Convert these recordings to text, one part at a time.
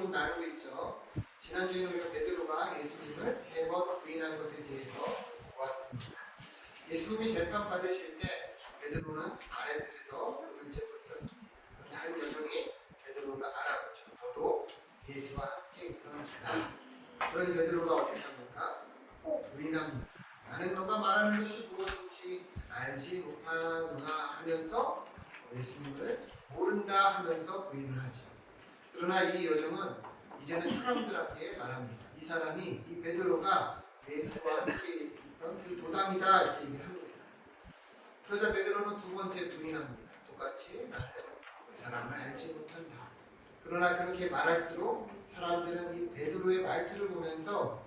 조금 나누고 있죠. 지난주에 우리가 베드로가 예수님을 3번 부인한 것에 대해서 보았습니다. 예수님이 재판 받으실 때 베드로는 아랫뜰에서 그를 잡고 있었습니다. 그런데 한 여성이 베드로를 알아보죠. 너도 예수와 함께 있던 자다. 그러니 베드로가 어떻게 합니까? 부인합니다. 나는 너가 말하는 것이 무엇인지 알지 못하노라 하면서 예수님을 모른다 하면서 부인을 하죠. 그러나 이 여종은 이제는 사람들에게 말합니다. 이 사람이, 이 베드로가 예수와 함께 있던 그 도당이다 이렇게 얘기를 합니다. 그러자 베드로는 두 번째 부인합니다. 똑같이 나는 그 사람을 알지 못한다. 그러나 그렇게 말할수록 사람들은 이 베드로의 말투를 보면서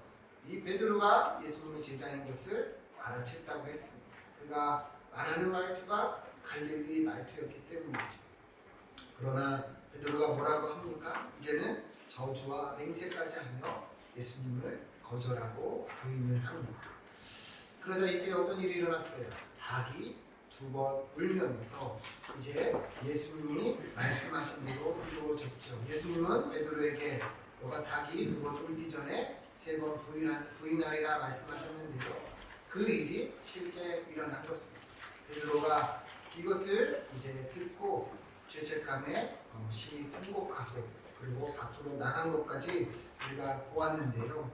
이 베드로가 예수님의 제자인 것을 알아챘다고 했습니다. 그가 말하는 말투가 갈릴리 말투였기 때문이죠. 그러나 베드로가 뭐라고 합니까? 이제는 저주와 맹세까지 하며 예수님을 거절하고 부인을 합니다. 그러자 이때 어떤 일이 일어났어요? 닭이 2번 울면서 이제 예수님이 말씀하신 대로 이루어졌죠. 예수님은 베드로에게 너가 닭이 2번 울기 전에 3번 부인하리라 말씀하셨는데요. 그 일이 실제 일어난 것입니다. 베드로가 이것을 이제 듣고 죄책감에 심히 통곡하고 그리고 밖으로 나간 것까지 우리가 보았는데요.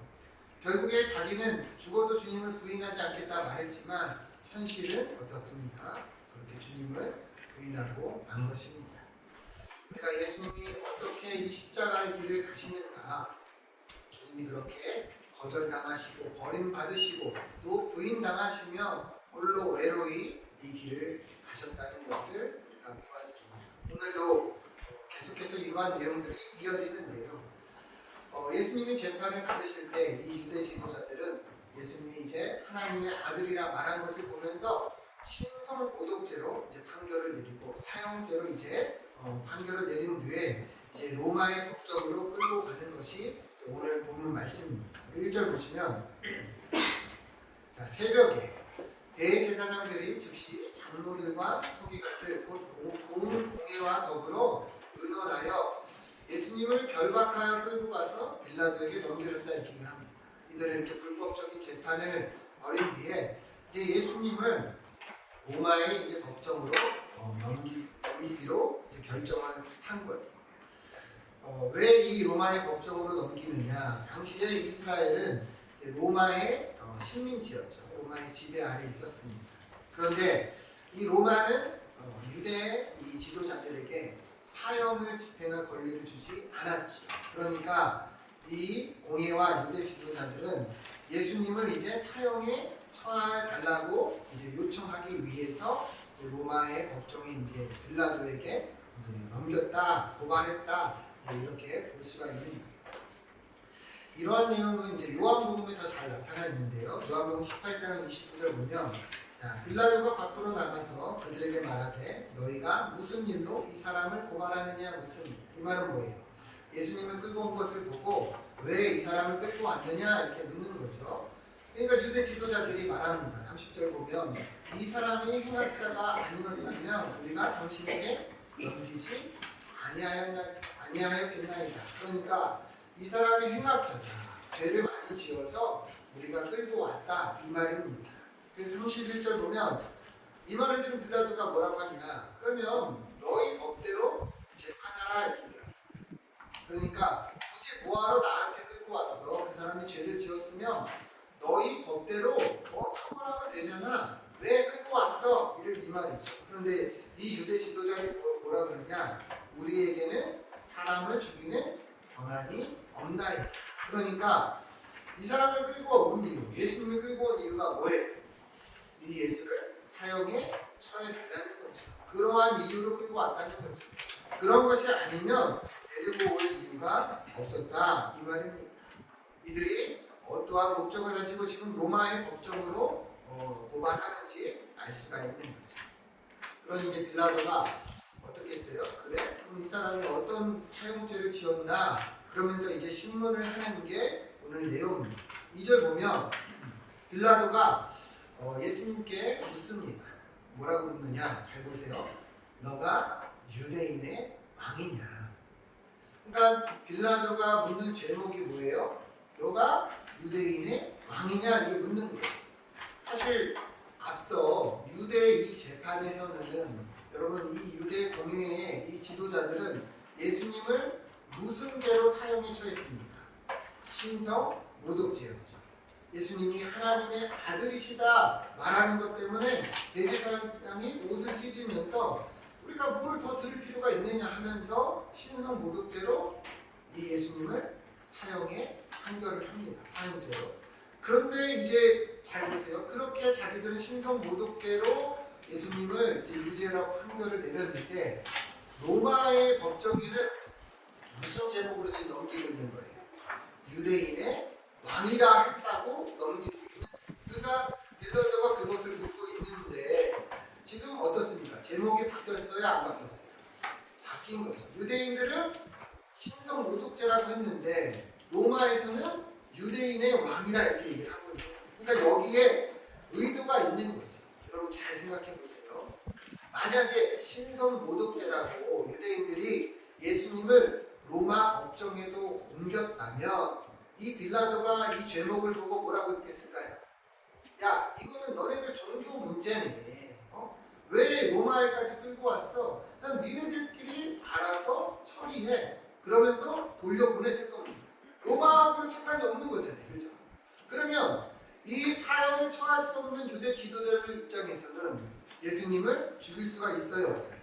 결국에 자기는 죽어도 주님을 부인하지 않겠다 말했지만 현실은 어떻습니까? 그렇게 주님을 부인하고 만 것입니다. 우리가 예수님이 어떻게 이 십자가의 길을 가시는가, 주님이 그렇게 거절당하시고 버림받으시고 또 부인당하시며 홀로 외로이 이 길을 가셨다는 것을 우리가 보았습니다. 오늘도 계속해서 이러한 내용들이 이어지는데요. 예수님이 재판을 받으실 때 이 유대 지도자들은 예수님이 이제 하나님의 아들이라 말한 것을 보면서 신성고독죄로 이제 판결을 내리고 사형죄로 이제 판결을 내린 뒤에 이제 로마의 법정으로 끌고 가는 것이 오늘 본문 말씀입니다. 1절 보시면 자, 새벽에 대제사장들이 즉시 장로들과 서기관들 곧 온 공회와 더불어 의논하여 예수님을 결박하여 끌고 가서 빌라도에게 넘겨줬다 이렇게 합니다. 이들은 이렇게 불법적인 재판을 벌인 뒤에 이제 예수님을 로마의 이제 법정으로 넘기기로 이제 결정을 한 거예요. 왜 이 로마의 법정으로 넘기느냐? 당시에 이스라엘은 로마의 식민지였죠. 로마의 지배 아래 있었습니다. 그런데 이 로마는 유대 이 지도자들에게 사형을 집행할 권리를 주지 않았죠. 그러니까 이 공회와 유대 지도자들은 예수님을 이제 사형에 처해달라고 이제 요청하기 위해서 이제 로마의 법정에 이제 빌라도에게 이제 넘겼다, 고발했다 이렇게 볼 수가 있는 거예요. 이러한 내용은 이제 요한복음에 더 잘 나타나 있는데요. 요한복음 18장 29절 보면 자, 빌라도가 밖으로 나가서 그들에게 말하되 너희가 무슨 일로 이 사람을 고발하느냐 묻습니다. 이 말은 뭐예요? 예수님을 끌고 온 것을 보고 왜 이 사람을 끌고 왔느냐 이렇게 묻는 거죠. 그러니까 유대 지도자들이 말합니다. 30절 보면 이 사람이 행악자가 아니었다면 우리가 당신에게 넘기지 아니하였겠나이다. 그러니까 이 사람이 행악자다. 죄를 많이 지어서 우리가 끌고 왔다 이 말입니다. 그래서 31절 보면 이 말을 들은 빌라도가 뭐라고 하냐? 그러면 너희 법대로 재판하라 이렇게 합니다. 그러니까 굳이 뭐하러 나한테 끌고 왔어? 그 사람이 죄를 지었으면 너희 법대로 처벌하면 되잖아. 왜 끌고 왔어? 이 말이죠. 그런데 이 유대 지도자들이 뭐라 그러냐? 우리에게는 사람을 죽이는 권한이 없나이다. 그러니까 이 사람을 끌고 온 이유, 예수님을 끌고 온 이유가 뭐예요? 이 예수를 사형에 처해달라는 거죠. 그러한 이유로 끌고 왔다는 거죠. 그런 것이 아니면 데리고 올 이유가 없었다 이 말입니다. 이들이 어떠한 목적을 가지고 지금 로마의 법정으로 고발하는지 알 수가 있는 거죠. 그러니 이제 빌라도가 어떻게 했어요? 그래? 그럼 이 사람이 어떤 사형죄를 지었나? 그러면서 이제 신문을 하는 게 오늘 내용입니다. 2절 보면 빌라도가 예수님께 묻습니다. 뭐라고 묻느냐? 잘 보세요. 너가 유대인의 왕이냐? 그러니까 빌라도가 묻는 제목이 뭐예요? 너가 유대인의 왕이냐 이게 묻는 거예요. 사실 앞서 유대 이 재판에서는 여러분 이 유대 공회의 이 지도자들은 예수님을 무슨 죄로 사형에 처했습니까? 신성 모독죄였죠. 예수님이 하나님의 아들이시다 말하는 것 때문에 대제사장이 옷을 찢으면서 우리가 뭘 더 들을 필요가 있느냐 하면서 신성 모독죄로 이 예수님을 사형에 판결을 합니다. 사형죄로. 그런데 이제 잘 보세요. 그렇게 자기들은 신성 모독죄로 예수님을 이제 유죄라고 판결을 내렸는데 로마의 법정에는 무슨 제목으로 지금 넘기고 있는 거예요? 유대인의 왕이라 했다고 넘기고 있는. 그러니까 빌라도가 그것을 묻고 있는데 지금 어떻습니까? 제목이 바뀌었어요? 안 바뀌었어요? 바뀐 거죠. 유대인들은 신성 모독죄라고 했는데 로마에서는 유대인의 왕이라 이렇게 얘기를 한 거죠. 그러니까 여기에 의도가 있는 거죠. 여러분 잘 생각해 보세요. 만약에 신성 모독죄라고 유대인들이 예수님을 로마 법정에도 옮겼다면 이 빌라도가 이 죄목을 보고 뭐라고 했겠을까요? 야, 이거는 너네들 종교 문제네. 왜 로마에까지 끌고 왔어? 그냥 니네들끼리 알아서 처리해. 그러면서 돌려보냈을 겁니다. 로마하고는 상관이 없는 거잖아요. 그죠? 그러면 이 사형을 처할 수 없는 유대 지도자들 입장에서는 예수님을 죽일 수가 있어요? 없어요?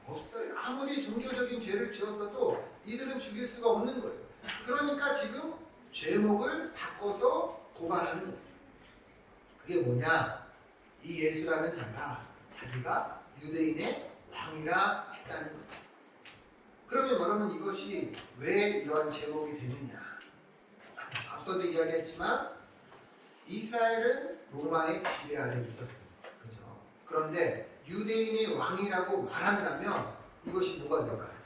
없어요. 아무리 종교적인 죄를 지었어도 이들은 죽일 수가 없는 거예요. 그러니까 지금 죄목을 바꿔서 고발하는 거예요. 그게 뭐냐? 이 예수라는 자가 자기가 유대인의 왕이라 했다는 거예요. 그러면 여러분 이것이 왜 이러한 제목이 되느냐? 앞서도 이야기했지만 이스라엘은 로마의 지배 아래 있었습니다. 그렇죠? 그런데 유대인의 왕이라고 말한다면 이것이 뭐가 될까요?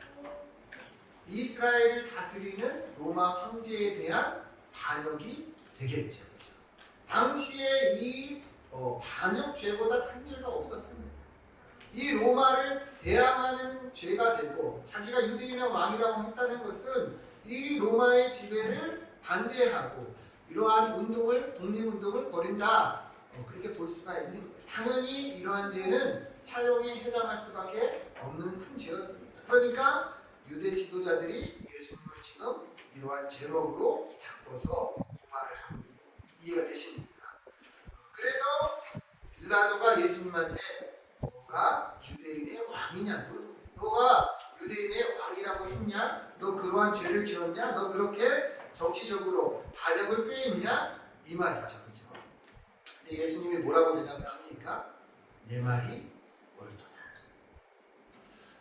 이스라엘을 다스리는 로마 황제에 대한 반역이 되겠죠. 그렇죠? 당시에 이 반역죄보다 큰 죄가 없었습니다. 이 로마를 대항하는 죄가 되고 자기가 유대인의 왕이라고 했다는 것은 이 로마의 지배를 반대하고 이러한 운동을 독립운동을 벌인다. 그렇게 볼 수가 있는 거예요. 당연히 이러한 죄는 사형에 해당할 수밖에 없는 큰 죄였습니다. 그러니까 유대 지도자들이 예수님을 지금 이러한 제목으로 바꿔서 고발을 하고 있는 이해가 되십니까? 그래서 빌라도가 예수님한테 너가 유대인의 왕이냐고, 너가 유대인의 왕이라고 했냐? 너 그러한 죄를 지었냐? 너 그렇게 정치적으로 반역을 꾀했냐? 이 말이죠. 그렇죠? 근데 예수님이 뭐라고 대답을 합니까? 내 말이 옳도다.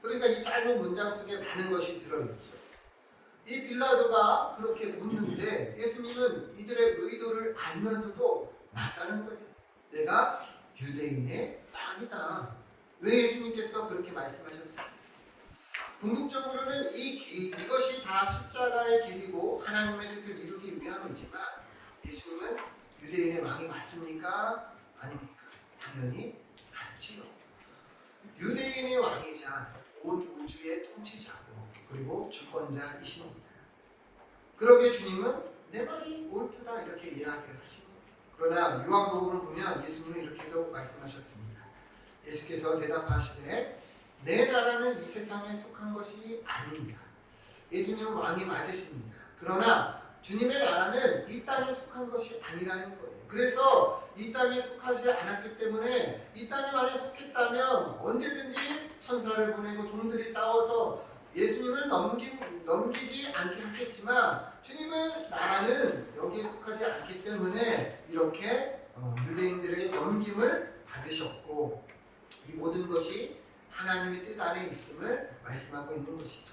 그러니까 이 짧은 문장 속에 많은 것이 들어있죠. 이 빌라도가 그렇게 묻는데 예수님은 이들의 의도를 알면서도 맞다는 거예요. 내가 유대인의 왕이다. 왜 예수님께서 그렇게 말씀하셨어요? 궁극적으로는 이것이 다 십자가의 길이고 하나님의 뜻을 이루기 위함이지만 예수님은 유대인의 왕이 맞습니까? 아닙니까? 당연히 맞지요. 유대인의 왕이자 온 우주의 통치자고 그리고 주권자이십니다. 그러기에 주님은 내 말이 옳다 이렇게 이야기를 하신 거예요. 그러나 요한복음을 보면 예수님은 이렇게도 말씀하셨습니다. 예수께서 대답하시되 내 나라는 이 세상에 속한 것이 아닙니다. 예수님은 왕이 맞으십니다. 그러나 주님의 나라는 이 땅에 속한 것이 아니라는 거예요. 그래서 이 땅에 속하지 않았기 때문에 이 땅에 만약 속했다면 언제든지 천사를 보내고 종들이 싸워서 예수님을 넘기지 않게 하겠지만 주님은 나라는 여기에 속하지 않기 때문에 이렇게 유대인들의 넘김을 받으셨고 이 모든 것이 하나님의 뜻 안에 있음을 말씀하고 있는 것이죠.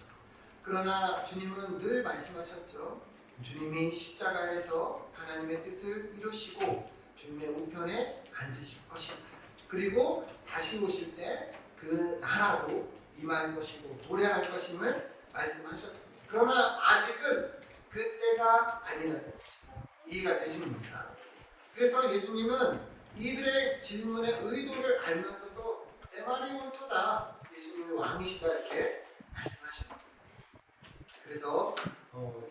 그러나 주님은 늘 말씀하셨죠. 주님이 십자가에서 하나님의 뜻을 이루시고 주님의 우편에 앉으실 것이다. 그리고 다시 오실 때 그 나라로 임할 것이고 도래할 것임을 말씀하셨습니다. 그러나 아직은 그때가 아니라는 거죠. 이해가 되십니까? 그래서 예수님은 이들의 질문의 의도를 알면서도 내 말이 옳도다. 예수님이 왕이시다 이렇게 말씀하십니다. 그래서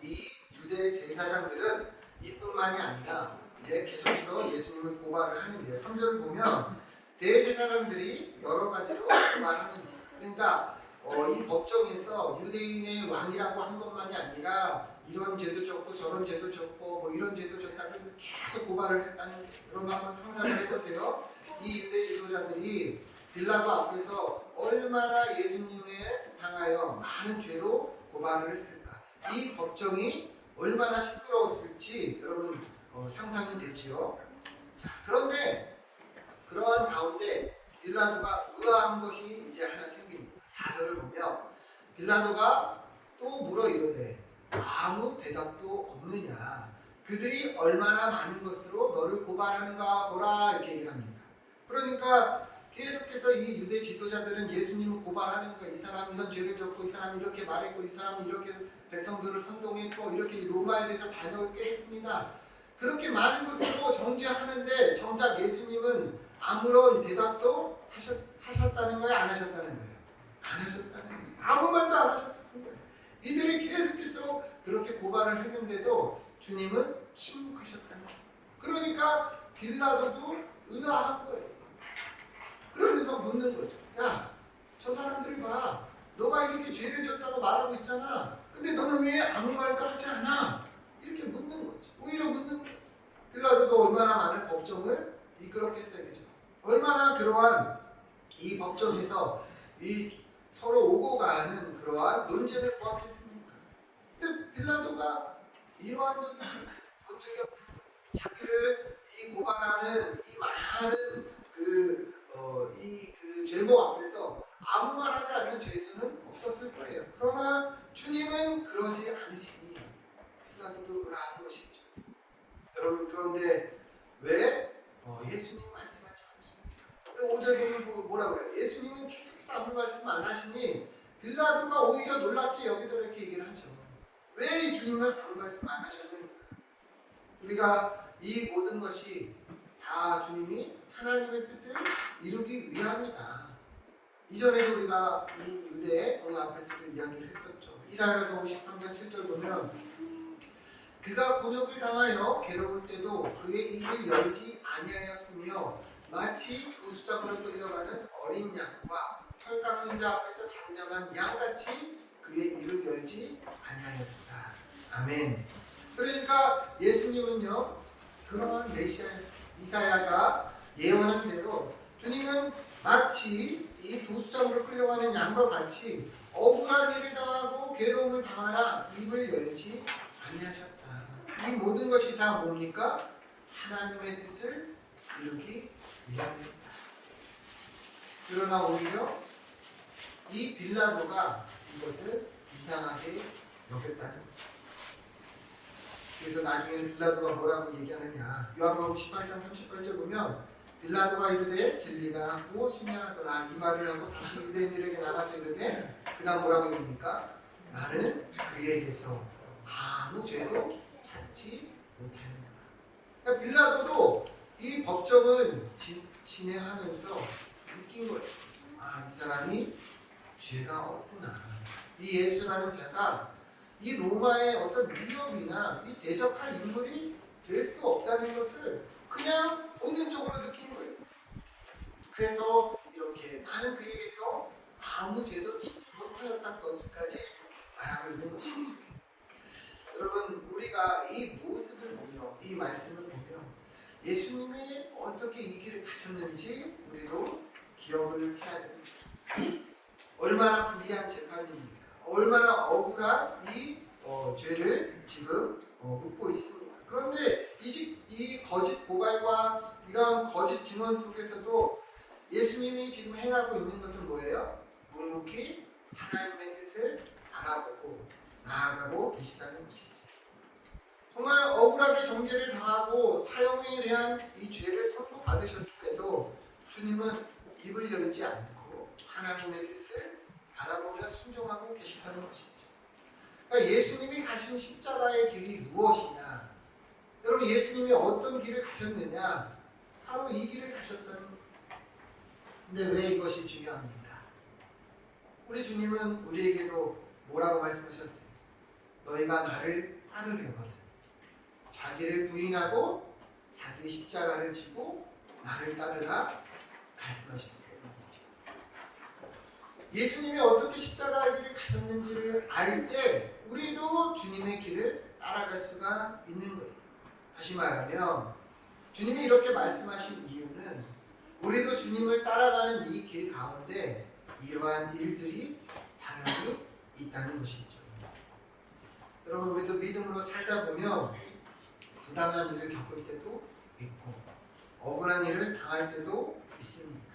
이 유대 제사장들은 이뿐만이 아니라 이제 계속해서 예수님을 고발을 하는데요. 3절을 보면 대제사장들이 여러 가지로 말하는지, 그러니까 이 법정에서 유대인의 왕이라고 한 것만이 아니라 이런 죄도 졌고 저런 죄도 졌고 뭐 이런 죄도 졌다 그래서 계속 고발을 했다는, 여러분 한번 상상을 해보세요. 이 유대 지도자들이 빌라도 앞에서 얼마나 예수님에 향하여 많은 죄로 고발을 했을까. 이 법정이 얼마나 시끄러웠을지 여러분 상상이 되지요. 자, 그런데 그러한 가운데 빌라도가 의아한 것이 이제 하나 생깁니다. 4절을 보면 빌라도가 또 물어 이르되 아무 대답도 없느냐, 그들이 얼마나 많은 것으로 너를 고발하는가 보라, 이렇게 얘기를 합니다. 그러니까 계속해서 이 유대 지도자들은 예수님을 고발하는 거예요. 이 사람이 이런 죄를 졌고, 이 사람이 이렇게 말했고, 이 사람이 이렇게 백성들을 선동했고, 이렇게 로마에 대해서 반역을 꽤 했습니다. 그렇게 많은 것으로 정죄하는데 정작 예수님은 아무런 대답도 하셨다는 거예요? 안 하셨다는 거예요? 안 하셨다는 거예요. 아무 말도 안 하셨다는 거예요. 이들이 계속해서 그렇게 고발을 했는데도 주님은 침묵하셨다는 거예요. 그러니까 빌라도도 의아한 거예요. 그러면서 묻는 거죠. 야, 저 사람들 봐. 너가 이렇게 죄를 졌다고 말하고 있잖아. 근데 너는 왜 아무 말도 하지 않아? 이렇게 묻는 거죠. 오히려 묻는 거예요. 빌라도도 얼마나 많은 법정을 이끌었겠어요. 그죠? 얼마나 그러한 이 법정에서 이 서로 오고 가는 그러한 논쟁을 보았겠습니까? 근데 빌라도가 이러한 적이 본 적이 없는 거예요. 자기를 이 고발하는 이 많은 그 죄목 앞에서 아무 말 하지 않는 죄수는 없었을 거예요. 그러나 주님은 그러지 않으시니 빌라도도 의아한 것이죠. 여러분, 그런데 왜 예수님 말씀하지 않으셨어요? 5절 보면 뭐라고 해요? 예수님은 계속해서 아무 말씀 안 하시니 빌라도가 오히려 놀랍게 여기도 이렇게 얘기를 하죠. 왜 이 주님을 아무 말씀 안 하셨는가? 우리가 이 모든 것이 다 주님이 하나님의 뜻을 이루기 위함이다. 이전에도 우리가 이 유대 오늘 앞에서도 이야기를 했었죠. 이사야서 53장 7절 보면 그가 곤욕을 당하여 괴로울 때도 그의 입을 열지 아니하였으며 마치 도수장으로 끌려가는 어린 양과 털 깎는 자 앞에서 장정한 양같이 그의 입을 열지 아니하였다. 아멘. 그러니까 예수님은요, 그러한 메시아였어요. 이사야가 예언한 대로 주님은 마치 이 도수장으로 끌려가는 양과 같이 억울한 일을 당하고 괴로움을 당하나 입을 열지 아니하셨다. 이 모든 것이 다 뭡니까? 하나님의 뜻을 이루기 위함입니다. 그러나 오히려 이 빌라도가 이것을 이상하게 여겼다는 거죠. 그래서 나중에 빌라도가 뭐라고 얘기하느냐, 요한복음 18장 38절 보면 빌라도가 이르되 진리가 무엇이냐 하더라. 이 말을 하고 다시 유대인들에게 나가서 이르되 그 다음 뭐라고 얘기합니까? 나는 그에게서 아무 죄도 찾지 못하는가. 그러니까 빌라도도 이 법정을 진행하면서 느낀 거예요. 아, 이 사람이 죄가 없구나. 이 예수라는 자가 이 로마의 어떤 위협이나 이 대적할 인물이 될 수 없다는 것을 그냥 본능적으로 느낀 거예요. 그래서 이렇게 나는 그에게서 아무 죄도 짓지 못하였다는 것까지 말하고 있는 것입니다. 여러분, 우리가 이 모습을 보며 이 말씀을 보며 예수님이 어떻게 이 길을 가셨는지 우리도 기억을 해야 됩니다. 얼마나 불의한 재판입니까? 얼마나 억울한 이 죄를 지금 묻고 있습니다. 그런데 이 거짓 고발과 이러한 거짓 증언 속에서도 예수님이 지금 행하고 있는 것은 뭐예요? 묵묵히 하나님의 뜻을 알아보고 나아가고 계시다는 것이죠. 정말 억울하게 정죄를 당하고 사형에 대한 이 죄를 선고받으셨을 때도 주님은 입을 열지 않고 하나님의 뜻을 바라보며 순종하고 계시다는 것이죠. 그러니까 예수님이 가신 십자가의 길이 무엇이냐? 여러분, 예수님이 어떤 길을 가셨느냐? 바로 이 길을 가셨다는 거예요. 근데 왜 이것이 중요합니까? 우리 주님은 우리에게도 뭐라고 말씀하셨어요? 너희가 나를 따르려거든 자기를 부인하고 자기 십자가를 지고 나를 따르라 말씀하십니다. 예수님이 어떻게 십자가의 길을 가셨는지를 알 때 우리도 주님의 길을 따라갈 수가 있는 거예요. 다시 말하면 주님이 이렇게 말씀하신 이유는 우리도 주님을 따라가는 이 길 가운데 이러한 일들이 당연히 있다는 것이죠. 여러분 우리도 믿음으로 살다 보면 부당한 일을 겪을 때도 있고 억울한 일을 당할 때도 있습니다.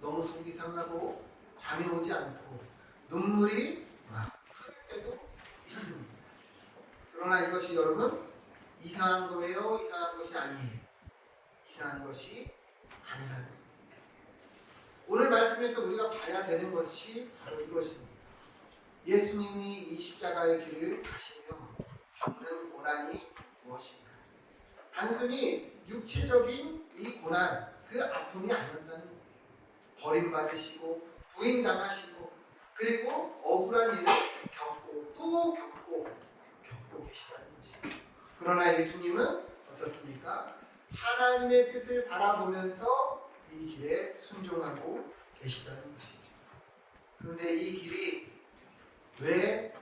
너무 속이 상하고 잠이 오지 않고 눈물이 막 흐를 때도 있습니다. 그러나 이것이 여러분 이상한 거예요? 이상한 것이 아니에요. 이상한 것이 아니라는 거예요. 오늘 말씀에서 우리가 봐야 되는 것이 바로 이것입니다. 예수님이 이 십자가의 길을 가시며 겪는 고난이 무엇인가? 단순히 육체적인 이 고난, 그 아픔이 아니었다는 거예요. 버림받으시고 부인당하시고 그리고 억울한 일을 겪고 또 겪고 계시다는 것이죠. 그러나 예수님은 어떻습니까? 하나님의 뜻을 바라보면서 이 길에 순종하고 계시다는 것이죠. 그런데 이 길이 왜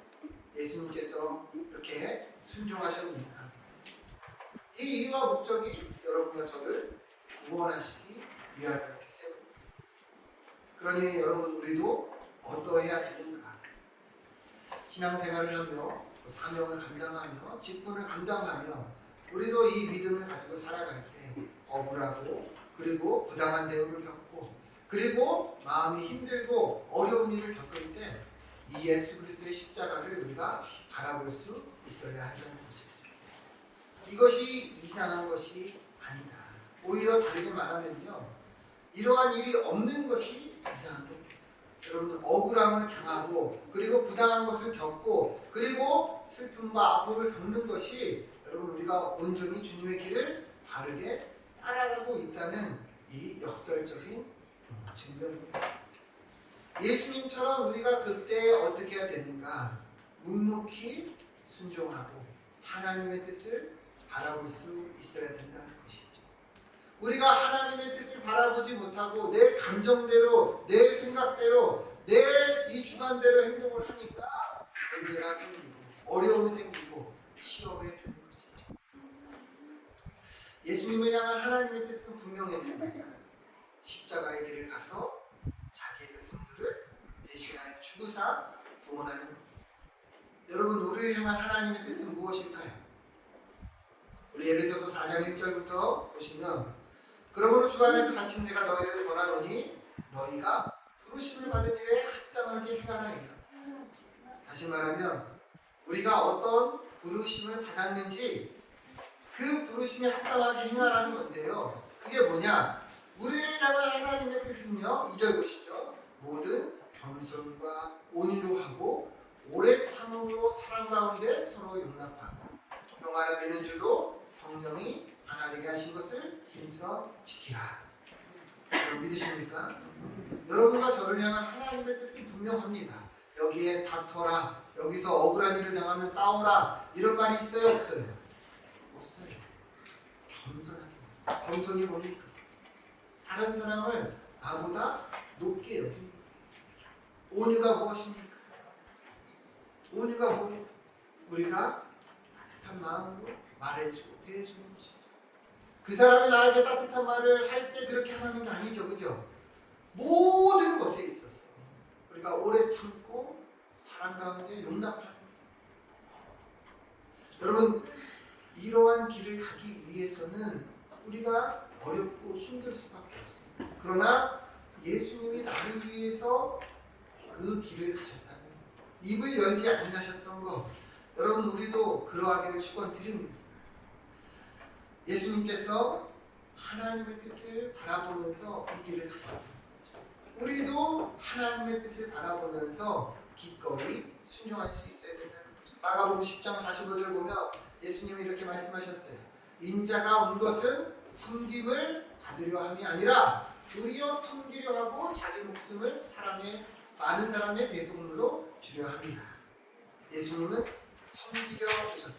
예수님께서 이렇게 순종하셨습니까? 이 이유와 목적이 여러분과 저를 구원하시기 위함이었기 때문입니다. 그러니 여러분 우리도 어떠해야 되는가? 신앙생활을 하며 사명을 감당하며 직분을 감당하며 우리도 이 믿음을 가지고 살아갈 때 억울하고 그리고 부당한 대우를 겪고 그리고 마음이 힘들고 어려운 일을 겪을 때 이 예수 그리스도의 십자가를 우리가 바라볼 수 있어야 한다는 것이죠. 이것이 이상한 것이 아니다. 오히려 다르게 말하면요. 이러한 일이 없는 것이 이상한 겁니다. 여러분 억울함을 당하고 그리고 부당한 것을 겪고 그리고 슬픔과 아픔을 겪는 것이 여러분 우리가 온전히 주님의 길을 바르게 따라가고 있다는 이 역설적인 증거입니다. 예수님처럼 우리가 그때 어떻게 해야 되는가? 묵묵히 순종하고 하나님의 뜻을 바라볼 수 있어야 된다는 것이죠. 우리가 하나님의 뜻을 바라보지 못하고 내 감정대로 내 생각대로 내 이 주관대로 행동을 하니까 문제가 생기고 어려움이 생기고 시험에 드는 것이죠. 예수님을 향한 하나님의 뜻은 분명했습니다. 십자가의 길을 가서 자기의 백성들을 대신하여 죽으사 구원하는 것. 여러분 우리를 향한 하나님의 뜻은 무엇일까요? 우리 에베소서 4장 1절부터 보시면 그러므로 주 안에서 갇힌 내가 너희를 권하노니 너희가 부르심을 받은 일에 합당하게 행하라. 다시 말하면 우리가 어떤 부르심을 받았는지 그 부르심에 합당하게 행하라는 건데요. 그게 뭐냐? 우리를 향한 하나님의 뜻은요. 2절 보시죠. 모든 겸손과 온유로 하고 오래 참음으로 사랑 가운데 서로 용납하고 평화를 맺는 줄로 성령이 하나 되게 하신 것을 힘써 지키라. 여러분 믿으십니까? 여러분과 저를 향한 하나님의 뜻은 분명합니다. 여기에 다퉈라, 여기서 억울한 일을 당하면 싸우라 이런 말이 있어요? 없어요? 없어요. 겸손하게. 겸손이 뭡니까? 다른 사람을 나보다 높게 여깁니다. 온유가 무엇입니까? 온유가 뭐예요? 우리가 따뜻한 마음으로 말해주고 대해주는 것이죠. 그 사람이 나에게 따뜻한 말을 할 때 그렇게 하는 게 아니죠. 그죠? 모든 것에 있어서 우리가 오래 참고 사랑 가운데 용납하는 거예요. 여러분 이러한 길을 가기 위해서는 우리가 어렵고 힘들 수밖에 없습니다. 그러나 예수님이 나를 위해서 그 길을 가셨다는 것, 입을 열지 않으셨던 것, 여러분 우리도 그러하기를 축원드립니다. 예수님께서 하나님의 뜻을 바라보면서 이 길을 가셨습니다. 우리도 하나님의 뜻을 바라보면서 기꺼이 순종할 수 있어야 된다는 거죠. 마가복음 10장 45절 보면 예수님이 이렇게 말씀하셨어요. 인자가 온 것은 섬김을 받으려 함이 아니라 도리어 섬기려 하고 자기 목숨을 많은 사람의 대속물로 주려 합니다. 예수님은 섬기려 오셨습니다.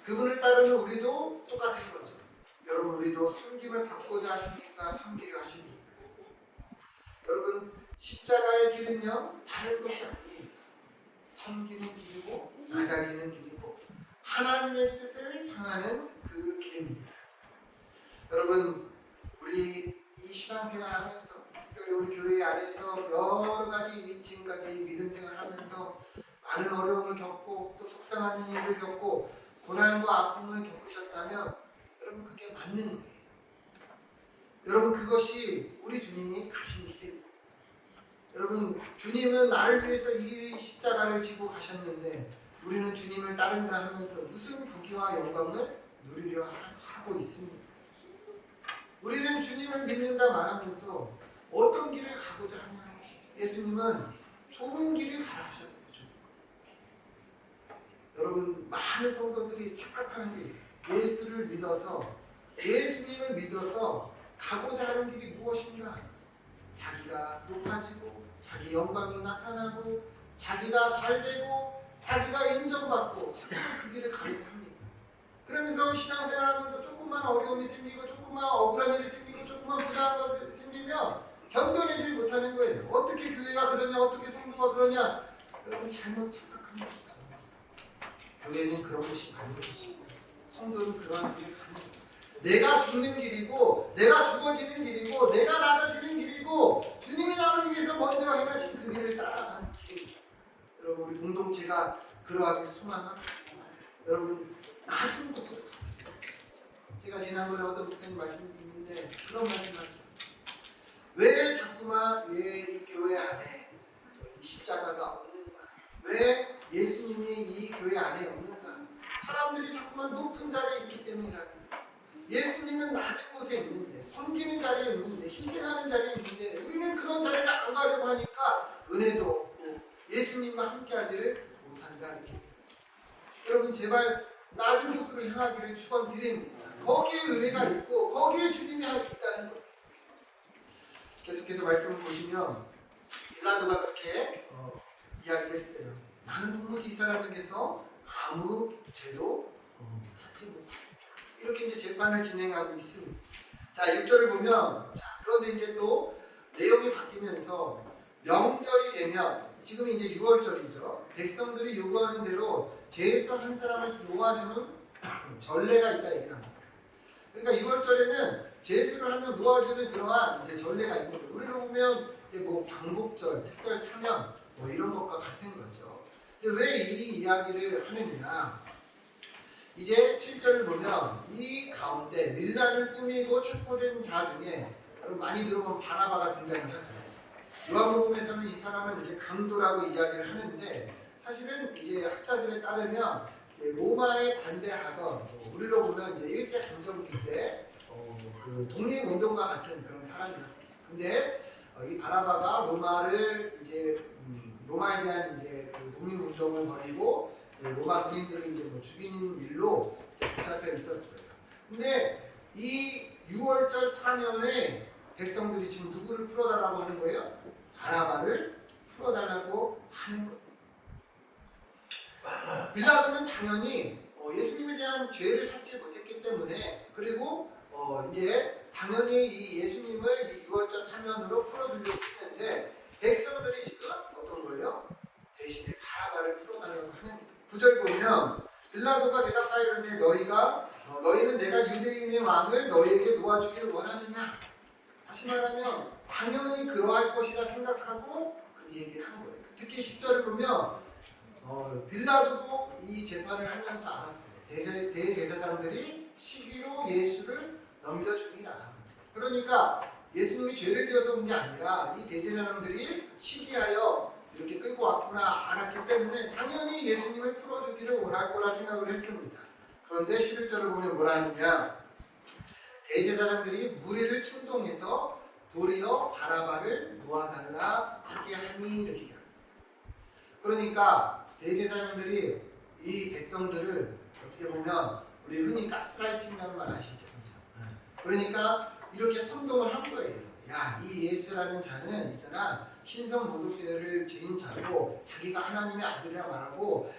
그분을 따르는 우리도 똑같은 거죠. 여러분, 우리도 섬김을 받고자 하십니까? 섬기려 하십니까? 여러분, 십자가의 길은요 다른 것이 아니에요. 섬기는 길이고 낮아지는 길이고 하나님의 뜻을 향하는 그 길입니다. 여러분, 우리 이 신앙생활 하면서 특별히 우리 교회 안에서 여러 가지 지금까지 믿음 생활하면서 많은 어려움을 겪고 또 속상하는 일을 겪고 고난과 아픔을 겪으셨다면 여러분, 그게 맞는 일이에요. 여러분, 그것이 우리 주님이 가신 길입니다. 여러분, 주님은 나를 위해서 이 십자가를 지고 가셨는데 우리는 주님을 따른다 하면서 무슨 부귀와 영광을 누리려 하고 있습니까? 우리는 주님을 믿는다 말하면서 어떤 길을 가고자 하냐는 것이죠. 예수님은 좁은 길을 가라 하셨어요. 여러분, 많은 성도들이 착각하는 게 있어요. 예수님을 믿어서 가고자 하는 길이 무엇인가? 자기가 높아지고 자기 영광이 나타나고 자기가 잘되고 자기가 인정받고 자꾸 그 길을 가려고 합니다. 그러면서 신앙생활하면서 조금만 어려움이 생기고 조금만 억울한 일이 생기고 조금만 부당한 것이 생기면 견뎌내질 못하는 거예요. 어떻게 교회가 그러냐, 어떻게 성도가 그러냐. 여러분, 잘못 착각한 것이죠. 교회는 그런 것이 아닌 것이고 성도는 그러한 길을 가는 거예요. 내가 죽는 길이고 내가 죽어지는 길이고 내가 낮아지는 길이고 주님이 나를 위해서 먼저 행하신 그 길을 따라가는 길입니다. 여러분, 우리 공동체가 그러하길 소망합니다. 여러분, 낮은 곳으로 가세요. 제가 지난번에 어떤 목사님 말씀드렸는데 그런 말씀하셨어요. 왜 자꾸만 이 교회 안에 이 십자가가 없는가? 왜 예수님이 이 교회 안에 없는가? 사람들이 자꾸만 높은 자리에 있기 때문이라는 거예요. 예수님은 낮은 곳에 있는데, 섬기는 자리에 있는데, 희생하는 자리에 있는데 우리는 그런 자리를 안 가려고 하니까 은혜도 없고 예수님과 함께하지를 못한다. 이렇게. 여러분, 제발 낮은 곳으로 향하기를 축원드립니다. 거기에 은혜가 있고 거기에 주님이 할 수 있다는 것. 계속해서 말씀을 보시면 빌라도가 그렇게 이야기를 했어요. 나는 도무지 이 사람에게서 아무 죄도 찾지 못하겠다. 이렇게 이제 재판을 진행하고 있습니다. 자, 6절을 보면, 자, 그런데 이제 또 내용이 바뀌면서 명절이 되면, 지금 이제 6월절이죠. 백성들이 요구하는 대로 죄수 한 사람을 놓아주는 전례가 있다 얘기를 합니다. 그러니까 6월절에는 죄수를 하면 놓아주는 그러한 이제 전례가 있는 거예요. 우리로 보면 이제 뭐 광복절, 특별 사면 뭐 이런 것과 같은 거죠. 근데 왜 이 이야기를 하느냐? 이제 7절을 보면 이 가운데 밀란을 꾸미고 체포된 자 중에 여러분 많이 들어보면 바나바가 등장을 하죠. 요한복음에서는 이 사람은 이제 강도라고 이야기를 하는데 사실은 이제 학자들에 따르면 이제 로마에 반대하던 우리로 보면 이제 일제 강점기 때 그 독립운동과 같은 그런 사람이었습니다. 근데 이 바나바가 로마를 이제 로마에 대한 이제 그 독립운동을 벌이고 로마 군인들을 이제 뭐 죽이는 일로 붙잡혀 있었어요. 근데 이 6월절 사면에 백성들이 지금 누구를 풀어달라고 하는 거예요? 바나바를 풀어달라고 하는 거예요. 빌라도는 당연히 예수님에 대한 죄를 찾지 못했기 때문에 그리고 이제 당연히 이 예수님을 이 6월절 사면으로 풀어주려고 했는데 백성들이 지금 어떤 거예요? 대신에 바나바를 풀어달라고 하는 9절 보면 빌라도가 대답하여 이르되 너희는 내가 유대인의 왕을 너희에게 놓아주기를 원하느냐? 다시 말하면 당연히 그러할 것이라 생각하고 그 얘기를 한 거예요. 특히 10절을 보면 빌라도도 이 재판을 하면서 알았어요. 대제사장들이 시기로 예수를 넘겨주리라. 그러니까 예수님이 죄를 지어서 온 게 아니라 이 대제사장들이 시기하여 이렇게 끌고 왔구나 알았기 때문에 당연히 예수님을 풀어주기를 원할 거라 생각을 했습니다. 그런데 11절을 보면 뭐라 하느냐? 대제사장들이 무리를 충동해서 도리어 바나바를 놓아달라 하게 하니 이렇게 합니다. 그러니까 대제사장들이 이 백성들을 어떻게 보면 우리 흔히 가스라이팅이라는 말 아시죠? 그러니까 이렇게 선동을 한 거예요. 야, 이 예수라는 자는 있잖아 신성 모독죄를 지은 자고 자기가 하나님의 아들이라 말하고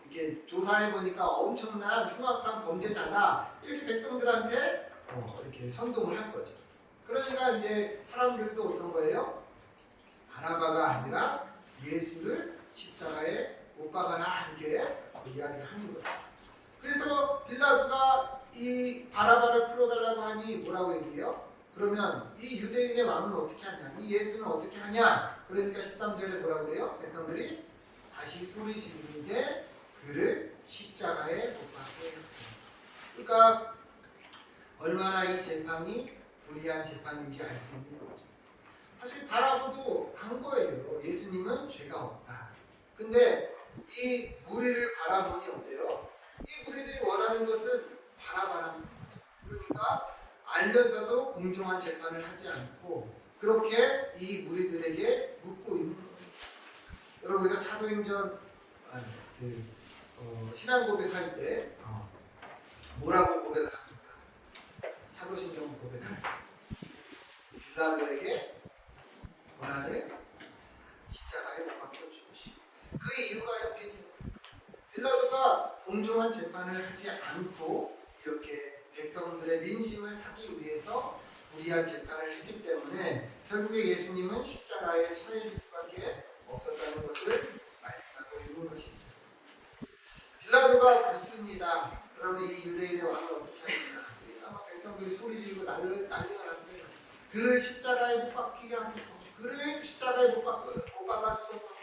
이렇게 조사해 보니까 엄청난 흉악한 범죄자다 이렇게 백성들한테 이렇게 선동을 한 거죠. 그러니까 이제 사람들도 어떤 거예요? 바라바가 아니라 예수를 십자가에 못 박아라 이렇게 이야기를 하는 거예요. 그래서 빌라도가 이 바라바를 풀어달라고 하니 뭐라고 얘기해요? 그러면 이 유대인의 왕은 어떻게 하냐? 이 예수는 어떻게 하냐? 그러니까 13절에 뭐라고 그래요? 백성들이 다시 소리 지르는데 그를 십자가에 못 박게 했어요. 그러니까 얼마나 이 재판이 불의한 재판인지 알 수 있는 거죠. 사실 바라바도 한 거예요. 예수님은 죄가 없다. 근데 이 무리를 바라보니 어때요? 이 무리들이 원하는 것은 바라바랍니다. 그러니까 알면서도 공정한 재판을 하지 않고 그렇게 이 무리들에게 묻고 있는 거예요. 여러분 우리가 사도행전 신앙 고백할 때 뭐라고 고백을 합니까? 사도신경 고백할 때 빌라도에게 고난을 십자가에 못 박혀 죽으시고 그 이유가 이렇게 있죠. 빌라도가 공정한 재판을 하지 않고 이렇게 백성들의 민심을 사기 위해서 불의한 재판을 했기 때문에 결국에 예수님은 십자가에 처해질 수밖에 없었다는 것을 말씀하고 있는 것이죠. 빌라도가 묻습니다. 그러면 이 유대인의 왕은 어떻게 하겠나? 아마 백성들이 소리 지르고 난리가 났어요. 그를 십자가에 못 박히게 하소서. 그를 십자가에 못 박아주소서.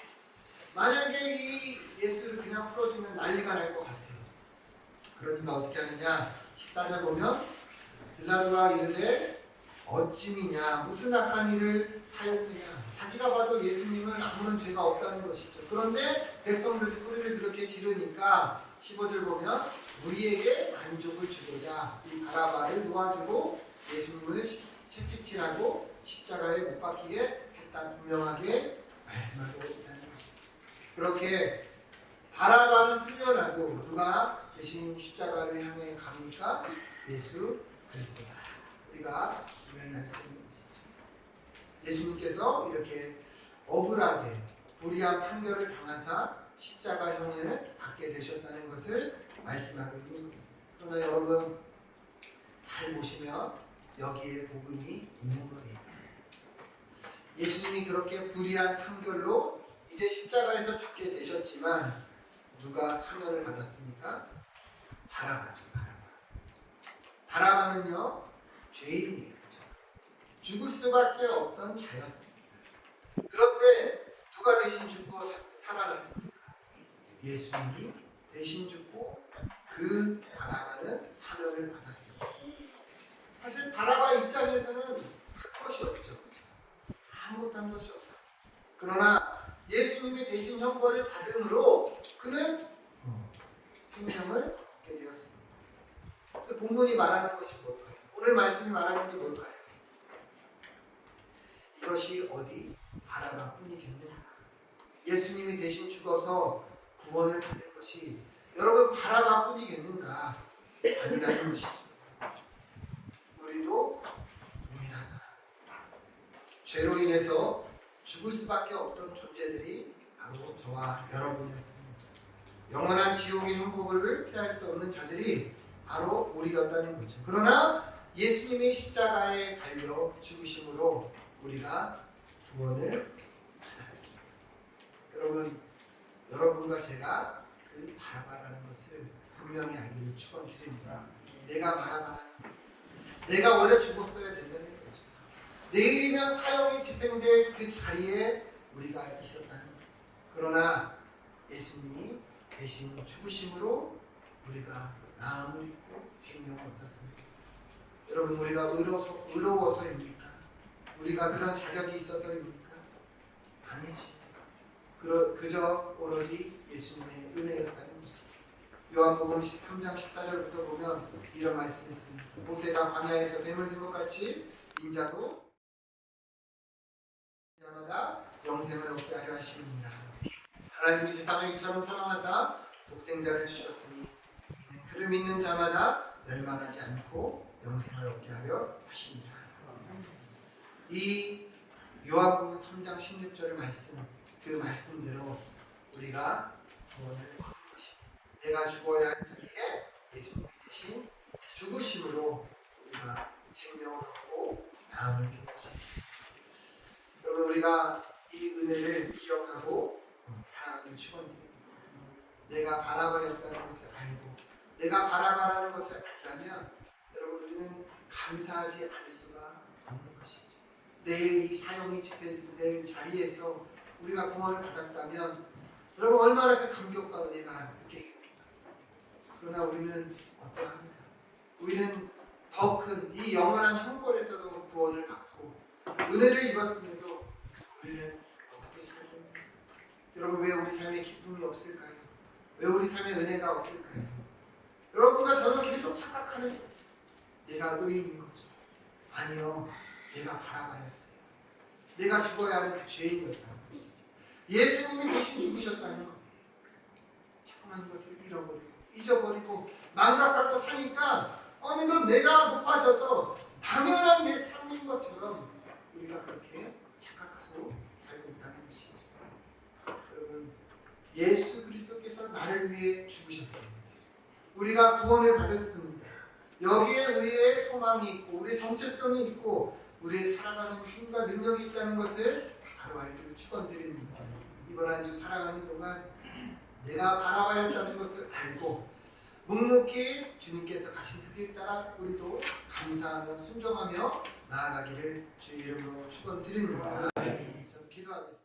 만약에 이 예수를 그냥 풀어주면 난리가 날 것 같아요. 그러니까 어떻게 하느냐? 14절 보면 빌라도가 이르되 어찌미냐 무슨 악한 일을 하였느냐. 자기가 봐도 예수님은 아무런 죄가 없다는 것이죠. 그런데 백성들이 소리를 그렇게 지르니까 15절 보면 우리에게 만족을 주고자 이 바라바를 놓아주고 예수님을 채찍질하고 십자가에 못 박히게 했다 분명하게 말씀하고 있다는 것입니다. 그렇게 바라바는 풀려나고 누가 대신 십자가를 향해 갑니까? 예수 그리스도다. 우리가 분명히 알 수 있는 것이죠. 예수님께서 이렇게 억울하게 불의한 판결을 당하사 십자가형을 받게 되셨다는 것을 말씀하고 있는 겁니다. 그러나 여러분 잘 보시면 여기에 복음이 있는 거예요. 예수님이 그렇게 불의한 판결로 이제 십자가에서 죽게 되셨지만 누가 사면을 받았습니까? 바라바죠. 바라바는요 죄인이에요. 죽을 수밖에 없던 자였습니다. 그런데 누가 대신 죽고 살아났습니까? 예수님이 대신 죽고 그 바라바는 사면을 받았습니다. 사실 바라바 입장에서는 한 것이 없죠. 아무것도 한 것이 없어요. 그러나 예수님이 대신 형벌을 받음으로 그는 생명을 얻게 되었습니다. 그 본문이 말하는 것이 뭘까요? 오늘 말씀이 말하는 게 뭘까요? 이것이 어디 바라바뿐이겠느냐? 예수님이 대신 죽어서 구원을 받는 것이 여러분 바라바뿐이겠는가? 아니라는 것이죠. 우리도 동일하다. 죄로 인해서 죽을 수밖에 없던 존재들이 바로 저와 여러분이었습니다. 영원한 지옥의 형벌을 피할 수 없는 자들이 바로 우리였다는 거죠. 그러나 예수님이 십자가에 달려 죽으심으로 우리가 구원을 받았습니다. 여러분과 제가 그 바라바라는 것을 분명히 알기를 축원드립니다. 내가 바라바라는 내가 원래 죽었어야 된다는 거죠. 내일이면 사형이 집행될 그 자리에 우리가 있었다는 거죠. 그러나 예수님이 대신 죽으심으로 우리가 나음을 입고 생명을 얻었습니다. 여러분 우리가 의로워서입니까? 우리가 그런 자격이 있어서입니까? 아니지. 그저 오로지 예수님의 은혜였다는 것이죠. 요한복음 13장 14절부터 보면 이런 말씀이 있습니다. 모세가 광야에서 뱀을 든 것 같이 인자도 자마다 영생을 얻게 하려 하시느니라. 하나님이 세상을 이처럼 사랑하사 독생자를 주셨으니 그를 믿는 자마다 멸망하지 않고 영생을 얻게 하려 하시니라. 이 요한복음 3장 16절의 말씀, 그 말씀대로 우리가 구원을 받는 것입니다. 내가 죽어야 할 자리에 예수님이 대신 죽으심으로 우리가 생명을 얻고 나음을 얻는 것입니다. 여러분, 우리가 이 은혜를 기억하고 사랑하기를 축원드립니다. 내가 바라바였다는 것을 알고 내가 바라바라는 것을 알다면 여러분, 우리는 감사하지 않을 수가 없는 것이죠. 내일 이 사형이 집행될 자리에서 우리가 구원을 받았다면 여러분, 얼마나 그 감격과 은혜가 있겠습니까? 그러나 우리는 어떠합니까? 우리는 더 큰 이 영원한 형벌에서도 구원을 받고 은혜를 입었음에도 우리는 어떻게 살고 있는가? 여러분, 왜 우리 삶에 기쁨이 없을까요? 왜 우리 삶에 은혜가 없을까요? 여러분과 저는 계속 착각하는, 내가 의인인 거죠. 아니요, 내가 바라바였어요. 내가 죽어야 하는 그 죄인이었다는 것이죠. 예수님이 대신 죽으셨다는 것, 참한 것을 잊어버리고 망각하고 사니까 어느덧 내가 높아져서 당연한 내 삶인 것처럼 우리가 그렇게 착각하고 살고 있다는 것이죠. 여러분, 예수 그리스도께서 나를 위해 죽으셨습니다. 우리가 구원을 받았습니다. 여기에 우리의 소망이 있고 우리의 정체성이 있고 우리의 살아가는 힘과 능력이 있다는 것을 바로 알기를 축원드립니다. 이번 한 주 살아가는 동안 내가 바라봐야했다는 것을 알고 묵묵히 주님께서 가신 그 길 따라 우리도 감사하며 순종하며 나아가기를 주의 이름으로 축원드립니다. 기도하겠습니다.